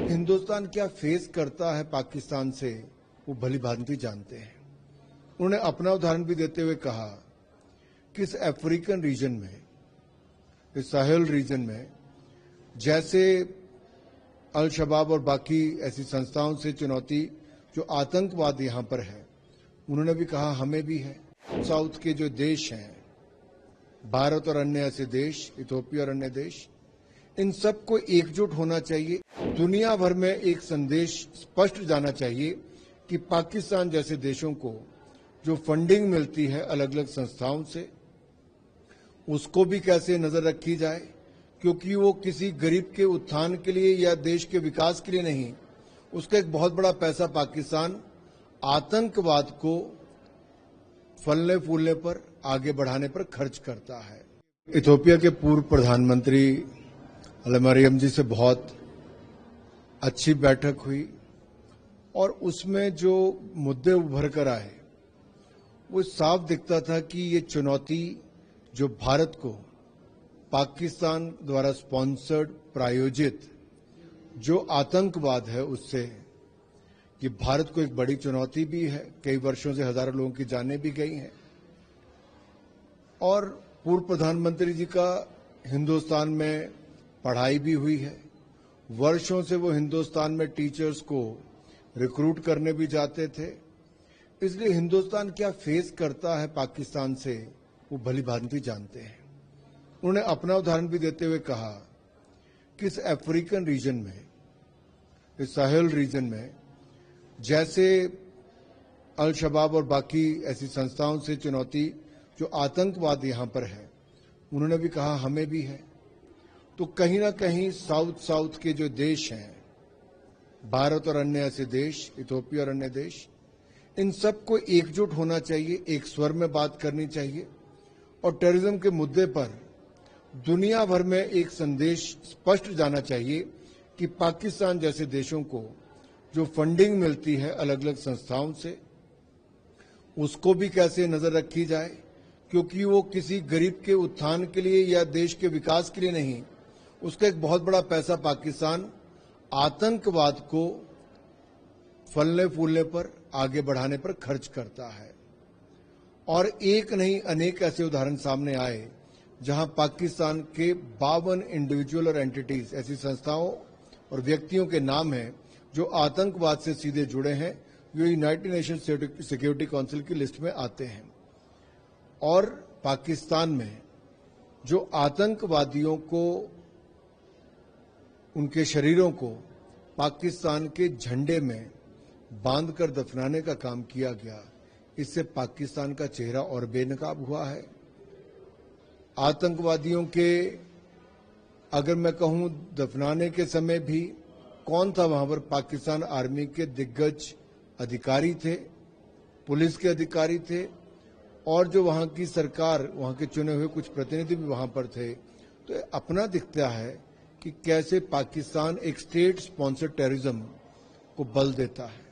हिंदुस्तान क्या फेस करता है पाकिस्तान से वो भली भांति जानते हैं। उन्होंने अपना उदाहरण भी देते हुए कहा कि इस अफ्रीकन रीजन में, इस साहेल रीजन में जैसे अल शबाब और बाकी ऐसी संस्थाओं से चुनौती जो आतंकवाद यहां पर है, उन्होंने भी कहा हमें भी है। साउथ के जो देश हैं, भारत और अन्य ऐसे देश, इथियोपिया और अन्य देश, इन सबको एकजुट होना चाहिए। दुनिया भर में एक संदेश स्पष्ट जाना चाहिए कि पाकिस्तान जैसे देशों को जो फंडिंग मिलती है अलग अलग संस्थाओं से, उसको भी कैसे नजर रखी जाए, क्योंकि वो किसी गरीब के उत्थान के लिए या देश के विकास के लिए नहीं, उसका एक बहुत बड़ा पैसा पाकिस्तान आतंकवाद को फलने फूलने पर, आगे बढ़ाने पर खर्च करता है। इथियोपिया के पूर्व प्रधानमंत्री मरियम जी से बहुत अच्छी बैठक हुई और उसमें जो मुद्दे उभर कर आए वो साफ दिखता था कि ये चुनौती जो भारत को पाकिस्तान द्वारा स्पॉन्सर्ड, प्रायोजित जो आतंकवाद है, उससे ये भारत को एक बड़ी चुनौती भी है। कई वर्षों से हजारों लोगों की जानें भी गई हैं और पूर्व प्रधानमंत्री जी का हिंदुस्तान में पढ़ाई भी हुई है। वर्षों से वो हिंदुस्तान में टीचर्स को रिक्रूट करने भी जाते थे। इसलिए हिंदुस्तान क्या फेस करता है पाकिस्तान से वो भली भांति जानते हैं। उन्होंने अपना उदाहरण भी देते हुए कहा कि इस अफ्रीकन रीजन में, इस साहेल रीजन में जैसे अल शबाब और बाकी ऐसी संस्थाओं से चुनौती जो आतंकवाद यहां पर है, उन्होंने भी कहा हमें भी है। तो कहीं ना कहीं साउथ के जो देश हैं, भारत और अन्य ऐसे देश, इथियोपिया और अन्य देश, इन सबको एकजुट होना चाहिए, एक स्वर में बात करनी चाहिए और टेररिज्म के मुद्दे पर दुनिया भर में एक संदेश स्पष्ट जाना चाहिए कि पाकिस्तान जैसे देशों को जो फंडिंग मिलती है अलग अलग संस्थाओं से, उसको भी कैसे नजर रखी जाए, क्योंकि वो किसी गरीब के उत्थान के लिए या देश के विकास के लिए नहीं, उसका एक बहुत बड़ा पैसा पाकिस्तान आतंकवाद को फलने फूलने पर, आगे बढ़ाने पर खर्च करता है। और एक नहीं अनेक ऐसे उदाहरण सामने आए जहां पाकिस्तान के 52 इंडिविजुअल और एंटिटीज, ऐसी संस्थाओं और व्यक्तियों के नाम हैं जो आतंकवाद से सीधे जुड़े हैं, जो यूनाइटेड नेशन सिक्योरिटी काउंसिल की लिस्ट में आते हैं। और पाकिस्तान में जो आतंकवादियों को, उनके शरीरों को पाकिस्तान के झंडे में बांधकर दफनाने का काम किया गया, इससे पाकिस्तान का चेहरा और बेनकाब हुआ है। आतंकवादियों के, अगर मैं कहूं दफनाने के समय भी कौन था वहां पर, पाकिस्तान आर्मी के दिग्गज अधिकारी थे, पुलिस के अधिकारी थे और जो वहां की सरकार, वहां के चुने हुए कुछ प्रतिनिधि भी वहां पर थे। तो अपना दिखता है कि कैसे पाकिस्तान एक स्टेट स्पॉन्सर्ड टेररिज्म को बल देता है।